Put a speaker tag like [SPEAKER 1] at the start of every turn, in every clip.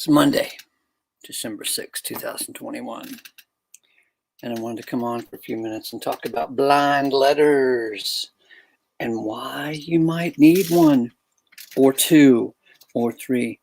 [SPEAKER 1] It's Monday, December 6, 2021. And I wanted to come on for a few minutes and talk about blind letters and why you might need one or two or three.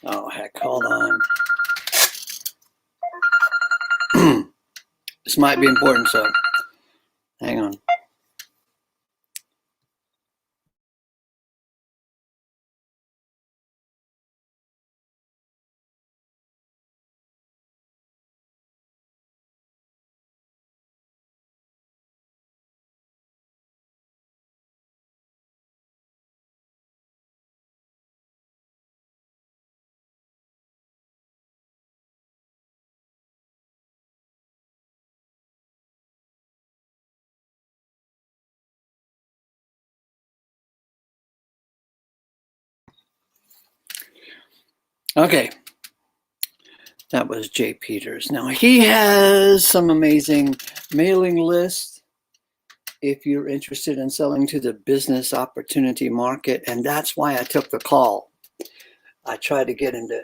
[SPEAKER 1] Oh, heck, hold on. This might be important, so hang on. Okay, that was Jay Peters. Now, he has some amazing mailing lists if you're interested in selling to the business opportunity market, and that's why I took the call. I tried to get him to,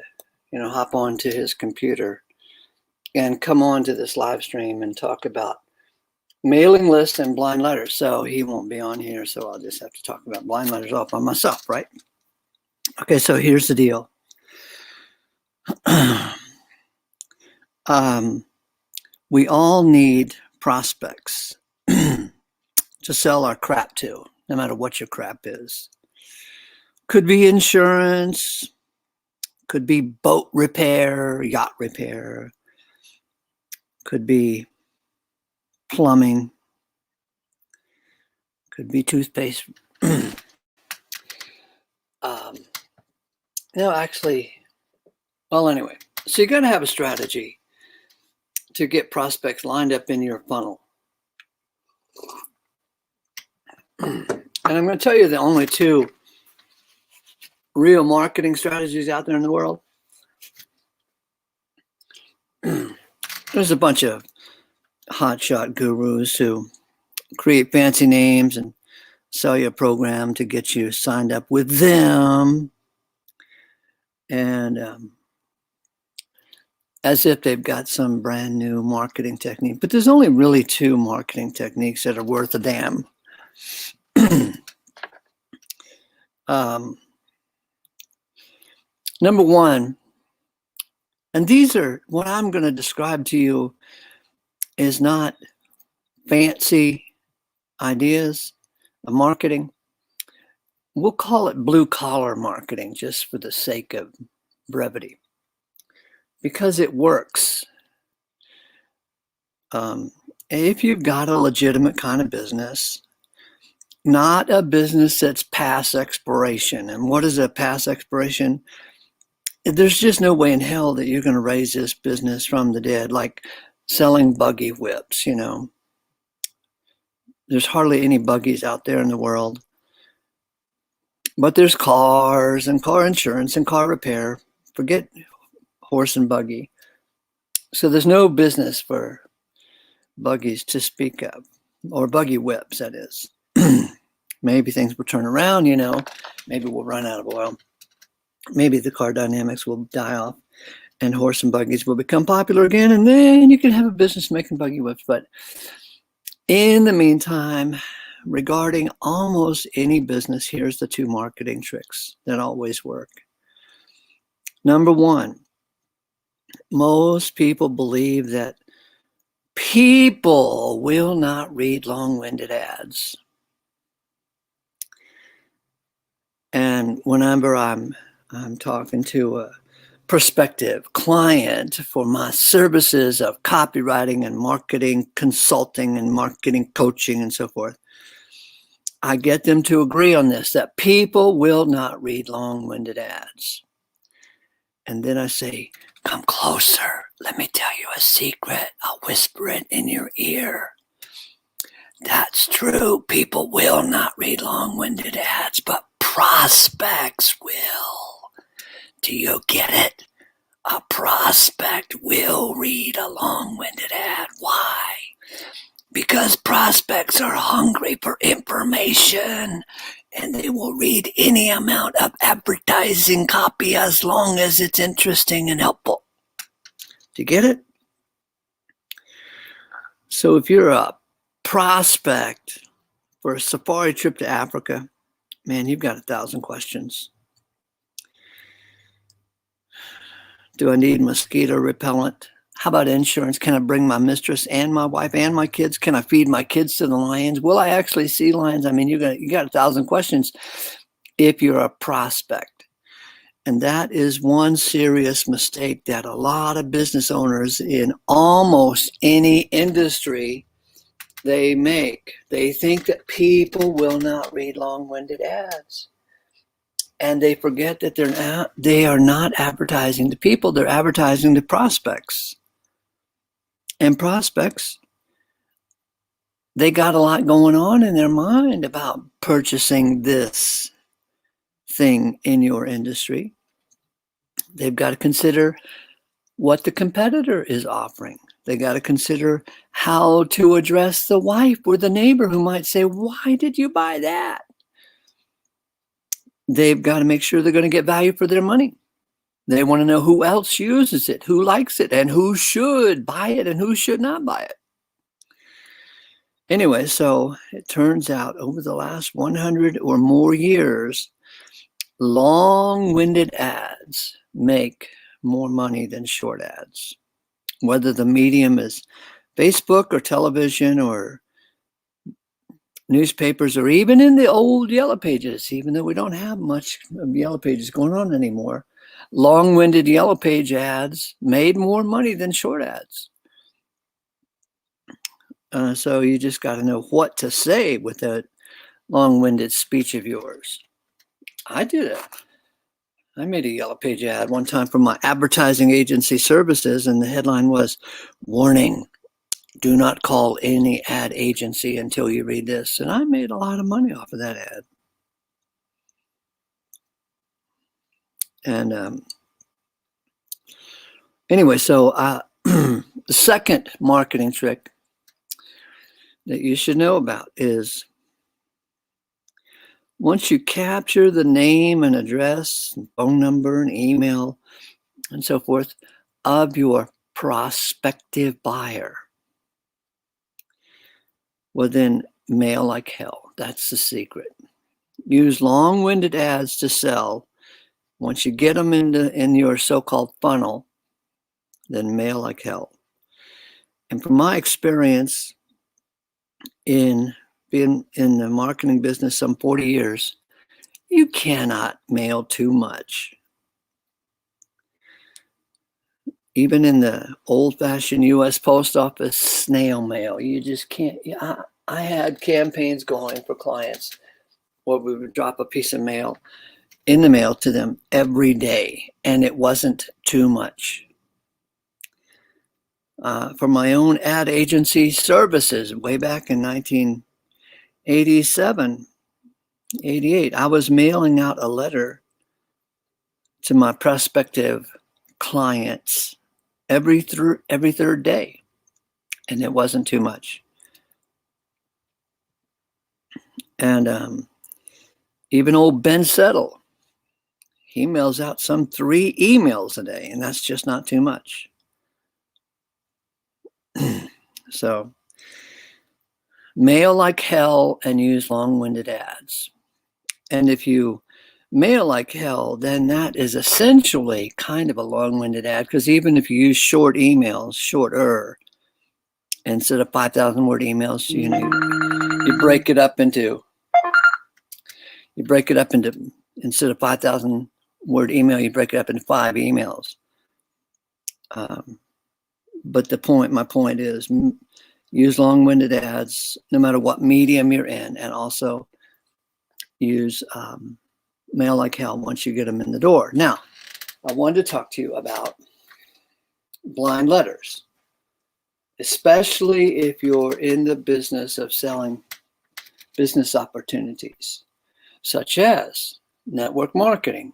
[SPEAKER 1] hop onto his computer and come on to this live stream and talk about mailing lists and blind letters. So he won't be on here, so I'll just have to talk about blind letters all by myself, right? Okay, so here's the deal. We all need prospects to sell our crap to, no matter what your crap is. Could be insurance, could be boat repair, yacht repair, could be plumbing, could be toothpaste. No, actually, well, anyway, so you're going to have a strategy to get prospects lined up in your funnel. And I'm going to tell you the only two real marketing strategies out there in the world. There's a bunch of hotshot gurus who create fancy names and sell you a program to get you signed up with them. And as if they've got some brand new marketing technique. But there's only really two marketing techniques that are worth a damn. Number one, and these are what I'm going to describe to you is not fancy ideas of marketing. We'll call it blue collar marketing just for the sake of brevity, because it works. If you've got a legitimate kind of business, not a business that's past expiration. And what is a past expiration? There's just no way in hell that you're going to raise this business from the dead, like selling buggy whips, There's hardly any buggies out there in the world. But there's cars and car insurance and car repair. Forget horse and buggy. So there's no business for buggies to speak of, or buggy whips, that is. Maybe things will turn around, Maybe we'll run out of oil. Maybe the car dynamics will die off and horse and buggies will become popular again, and then you can have a business making buggy whips. But in the meantime, regarding almost any business, here's the two marketing tricks that always work. Number one, most people believe that people will not read long-winded ads. And whenever I'm talking to a prospective client for my services of copywriting and marketing consulting and marketing coaching and so forth, I get them to agree on this, that people will not read long-winded ads. And then I say, come closer. Let me tell you a secret. I'll whisper it in your ear. That's true. People will not read long-winded ads, but prospects will. Do you get it? A prospect will read a long-winded ad. Why? Because prospects are hungry for information, and they will read any amount of advertising copy as long as it's interesting and helpful. Do you get it? So if you're a prospect for a safari trip to Africa, man, you've got 1,000 questions. Do I need mosquito repellent? How about insurance? Can I bring my mistress and my wife and my kids? Can I feed my kids to the lions? Will I actually see lions? I mean, you got 1,000 questions if you're a prospect. And that is one serious mistake that a lot of business owners in almost any industry they make. They think that people will not read long-winded ads. And they forget that they are not advertising to people, they're advertising to prospects. And prospects, they got a lot going on in their mind about purchasing this thing in your industry. They've got to consider what the competitor is offering. They got to consider how to address the wife or the neighbor who might say, "Why did you buy that?" They've got to make sure they're going to get value for their money. They want to know who else uses it, who likes it, and who should buy it and who should not buy it. Anyway, so it turns out over the last 100 or more years, long-winded ads make more money than short ads. Whether the medium is Facebook or television or newspapers or even in the old Yellow Pages, even though we don't have much of Yellow Pages going on anymore, long-winded Yellow Page ads made more money than short ads. So you just got to know what to say with that long-winded speech of yours. I did it. I made a Yellow Page ad one time for my advertising agency services, and the headline was, "Warning, do not call any ad agency until you read this." And I made a lot of money off of that ad. And anyway, so the second marketing trick that you should know about is once you capture the name and address and phone number and email and so forth of your prospective buyer, well, then mail like hell. That's the secret. Use long-winded ads to sell. Once you get them in your so-called funnel, then mail like hell. And from my experience in being in the marketing business some 40 years, you cannot mail too much. Even in the old-fashioned U.S. Post Office snail mail, you just can't. I had campaigns going for clients where we would drop a piece of mail in the mail to them every day, and it wasn't too much. For my own ad agency services, way back in 1987, 88, I was mailing out a letter to my prospective clients every third day, and it wasn't too much. And even old Ben Settle, he mails out some 3 emails a day, and that's just not too much. So mail like hell and use long-winded ads. And if you mail like hell, then that is essentially kind of a long-winded ad, because even if you use short emails, shorter, instead of 5,000 word emails, you break it up into, instead of 5,000 word email, you break it up into 5 emails. But my point is, use long-winded ads no matter what medium you're in, and also use mail like hell once you get them in the door. Now, I wanted to talk to you about blind letters, especially if you're in the business of selling business opportunities, such as network marketing,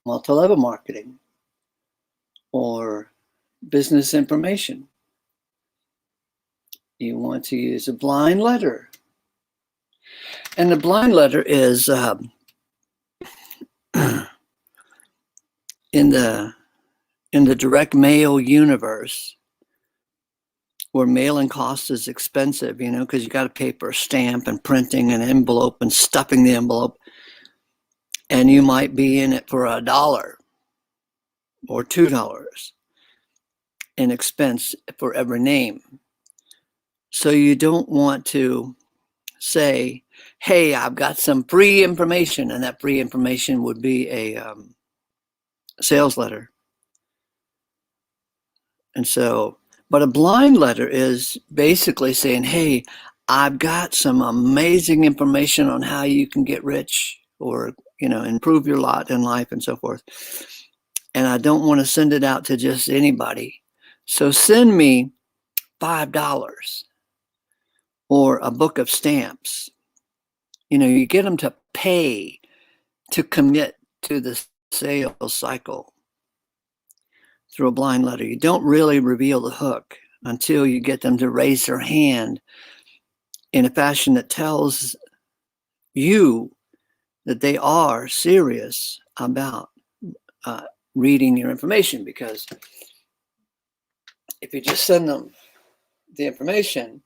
[SPEAKER 1] multi-level marketing, or business information. You want to use a blind letter. And the blind letter is in the direct mail universe, where mailing cost is expensive, because you got to pay for a stamp and printing an envelope and stuffing the envelope, and you might be in it for $1 or $2 in expense for every name. So you don't want to say, hey, I've got some free information, and that free information would be a sales letter. And so, but a blind letter is basically saying, hey, I've got some amazing information on how you can get rich or, improve your lot in life and so forth. And I don't want to send it out to just anybody. So send me $5 or a book of stamps. You get them to pay to commit to the sales cycle through a blind letter. You don't really reveal the hook until you get them to raise their hand in a fashion that tells you that they are serious about reading your information. Because if you just send them the information,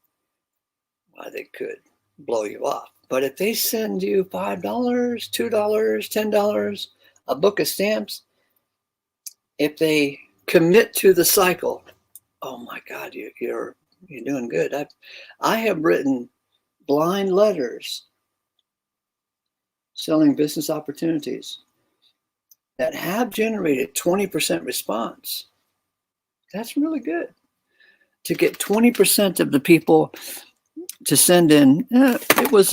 [SPEAKER 1] well, they could blow you off. But if they send you $5, $2, $10, a book of stamps, if they commit to the cycle, oh my God, you're doing good. I have written blind letters selling business opportunities that have generated 20% response. That's really good. To get 20% of the people to send in, it was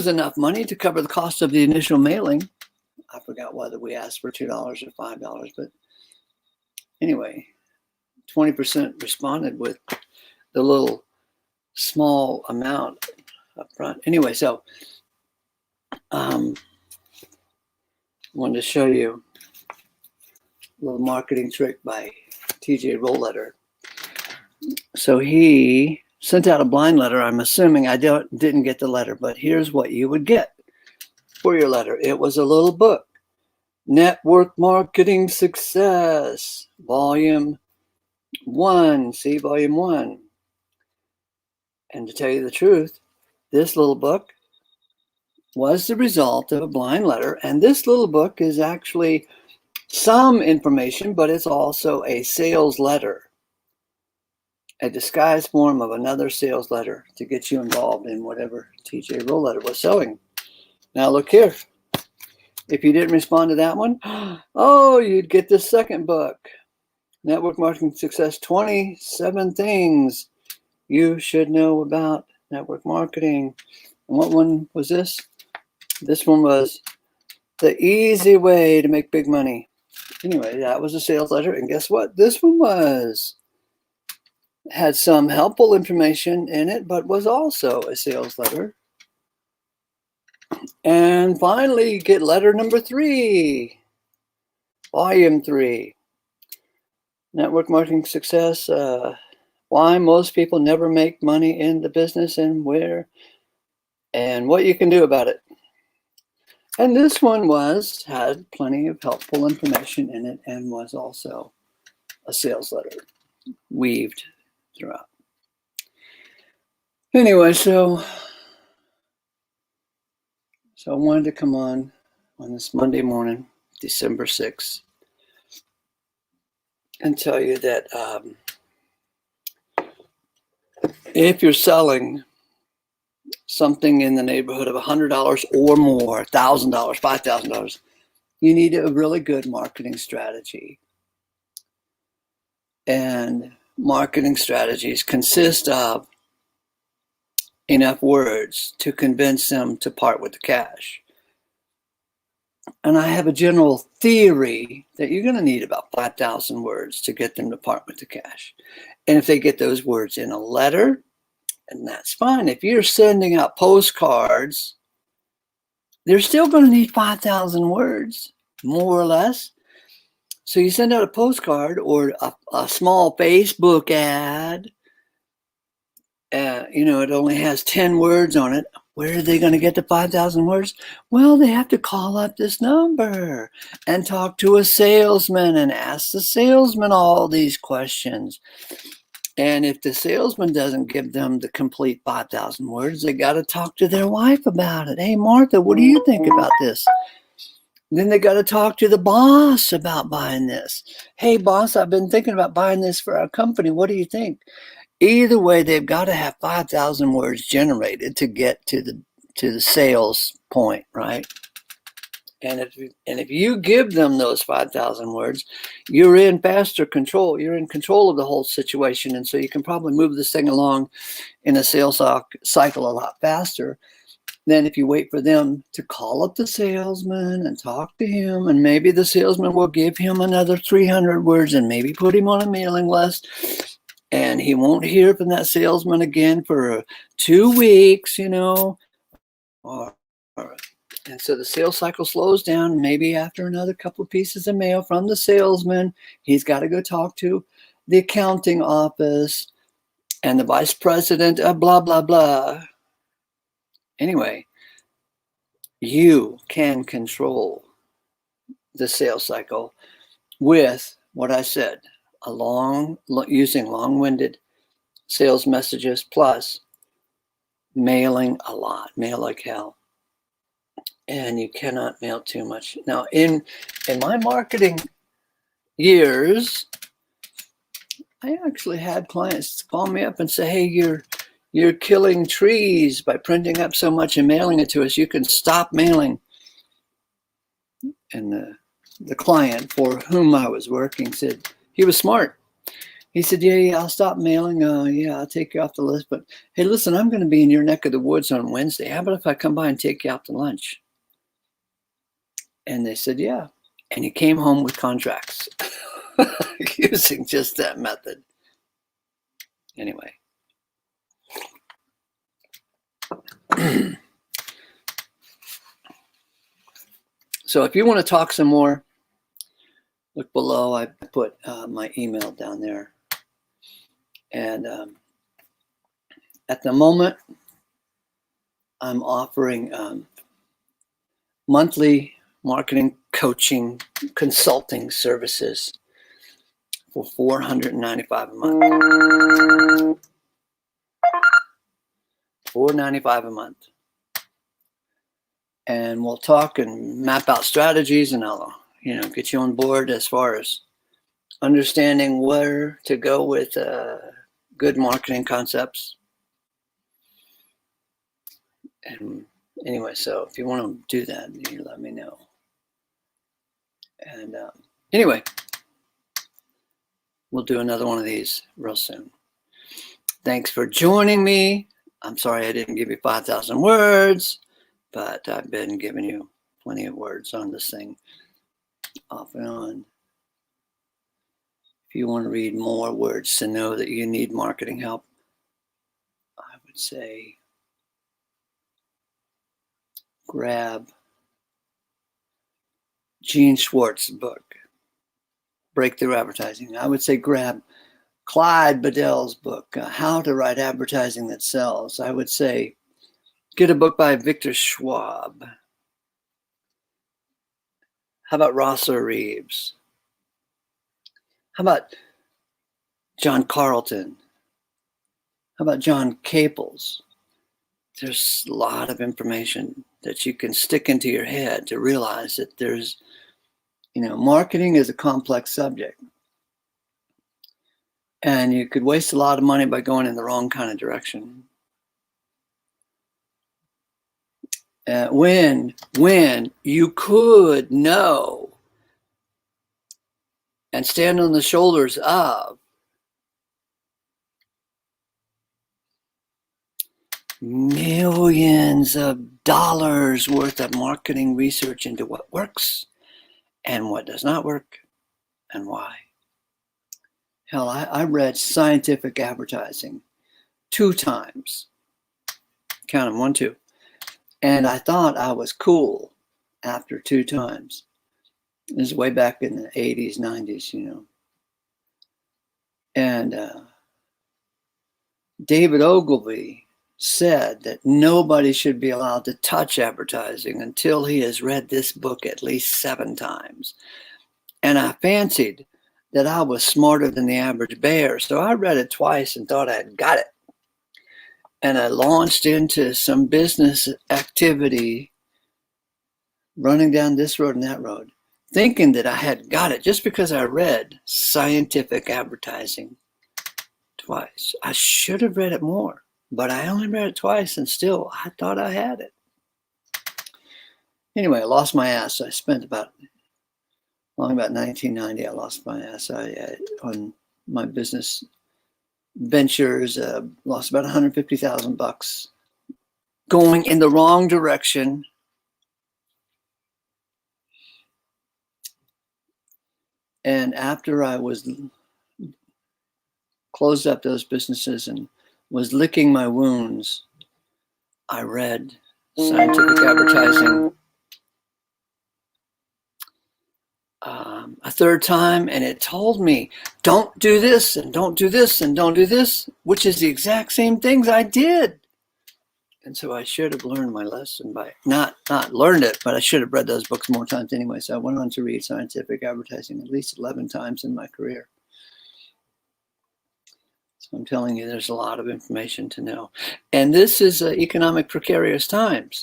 [SPEAKER 1] enough money to cover the cost of the initial mailing. I forgot whether we asked for $2 or $5, but anyway, 20% responded with the little small amount up front. Anyway, so I wanted to show you a little marketing trick by TJ Rollletter. So he sent out a blind letter. I'm assuming I didn't get the letter, but here's what you would get for your letter. It was a little book, Network Marketing Success, Volume 1. See, Volume 1. And to tell you the truth, this little book was the result of a blind letter. And this little book is actually some information, but it's also a sales letter, a disguised form of another sales letter to get you involved in whatever TJ Rollletter was selling. Now look here. If you didn't respond to that one, oh, you'd get the second book, Network Marketing Success, 27 Things You Should Know About Network Marketing. And what one was this? This one was The Easy Way to Make Big Money. Anyway, that was a sales letter. And guess what? This one had some helpful information in it, but was also a sales letter. And finally, you get letter number 3, Volume 3, Network Marketing Success, Why Most People Never Make Money in the Business and Where and What You Can Do About it. And this one had plenty of helpful information in it and was also a sales letter weaved throughout. Anyway, so I wanted to come on this Monday morning, December 6th, and tell you that if you're selling something in the neighborhood of $100 or more, $1,000, $5,000, you need a really good marketing strategy. And marketing strategies consist of enough words to convince them to part with the cash. And I have a general theory that you're going to need about 5,000 words to get them to part with the cash. And if they get those words in a letter, and that's fine. If you're sending out postcards, they're still going to need 5,000 words, more or less. So you send out a postcard or a small Facebook ad, it only has 10 words on it. Where are they going to get the 5,000 words? Well, they have to call up this number and talk to a salesman and ask the salesman all these questions. And if the salesman doesn't give them the complete 5,000 words, they got to talk to their wife about it. Hey, Martha, what do you think about this? Then they got to talk to the boss about buying this. Hey, boss, I've been thinking about buying this for our company. What do you think? Either way, they've got to have 5,000 words generated to get to the sales point, right? And if you give them those 5,000 words, you're in faster control. You're in control of the whole situation, and so you can probably move this thing along in a sales cycle a lot faster than if you wait for them to call up the salesman and talk to him, and maybe the salesman will give him another 300 words and maybe put him on a mailing list. And he won't hear from that salesman again for 2 weeks, and so the sales cycle slows down. Maybe after another couple of pieces of mail from the salesman, he's got to go talk to the accounting office and the vice president of blah, blah, blah. Anyway, you can control the sales cycle with what I said, using long-winded sales messages plus mailing a lot, mail like hell. And you cannot mail too much. Now, in my marketing years, I actually had clients call me up and say, hey, you're killing trees by printing up so much and mailing it to us. You can stop mailing. And the client for whom I was working said, he was smart. He said, yeah, I'll stop mailing. Yeah, I'll take you off the list. But hey, listen, I'm going to be in your neck of the woods on Wednesday. How about if I come by and take you out to lunch? And they said, yeah. And he came home with contracts using just that method. Anyway. So if you want to talk some more, look below. I put my email down there. And at the moment, I'm offering monthly marketing coaching consulting services for $495 a month. $495 a month. And we'll talk and map out strategies, and I'll get you on board as far as understanding where to go with good marketing concepts. And anyway, so if you want to do that, you let me know. And anyway, we'll do another one of these real soon. Thanks for joining me. I'm sorry I didn't give you 5,000 words, but I've been giving you plenty of words on this thing off and on. If you want to read more words to know that you need marketing help, I would say grab Gene Schwartz's book, Breakthrough Advertising. I would say grab Clyde Bedell's book, How to Write Advertising That Sells. I would say get a book by Victor Schwab. How about Rosser Reeves? How about John Carlton? How about John Caples? There's a lot of information that you can stick into your head to realize that there's, marketing is a complex subject. And you could waste a lot of money by going in the wrong kind of direction. When you could know and stand on the shoulders of millions of dollars worth of marketing research into what works and what does not work and why. Hell, I read Scientific Advertising 2 times. Count them, 1, 2. And I thought I was cool after 2 times. This is way back in the 80s, 90s, And David Ogilvy said that nobody should be allowed to touch advertising until he has read this book at least 7 times. And I fancied that I was smarter than the average bear, so I read it twice and thought I had got it. And I launched into some business activity, running down this road and that road, thinking that I had got it just because I read scientific advertising twice. I should have read it more, but I only read it twice and still I thought I had it. Anyway, I lost my ass. I spent about 1990, I lost my ass on my business ventures, lost about $150,000 going in the wrong direction. And after I was closed up those businesses and was licking my wounds, I read scientific advertising a 3rd time, and it told me, don't do this and don't do this and don't do this, which is the exact same things I did. And so I should have learned my lesson by not learned it, but I should have read those books more times anyway. So I went on to read scientific advertising at least 11 times in my career. So I'm telling you, there's a lot of information to know. And this is economic precarious times.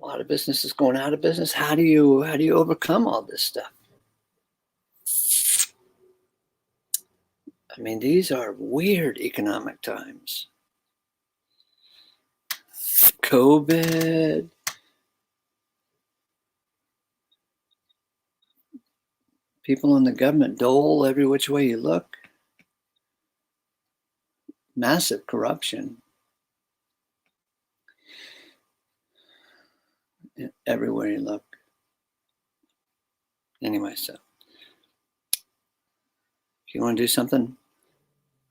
[SPEAKER 1] A lot of businesses going out of business. How do you overcome all this stuff? I mean, these are weird economic times. COVID, people in the government dole every which way you look. Massive corruption everywhere you look. Anyway, so if you want to do something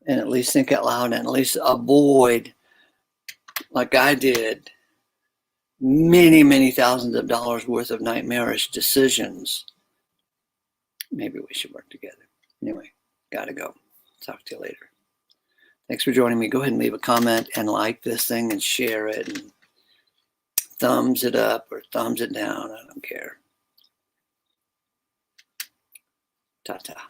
[SPEAKER 1] and at least think out loud and at least avoid, like I did, many thousands of dollars worth of nightmarish decisions, maybe we should work together. Anyway, gotta go. Talk to you later. Thanks for joining me. Go ahead and leave a comment and like this thing and share it and thumbs it up or thumbs it down. I don't care. Ta-ta.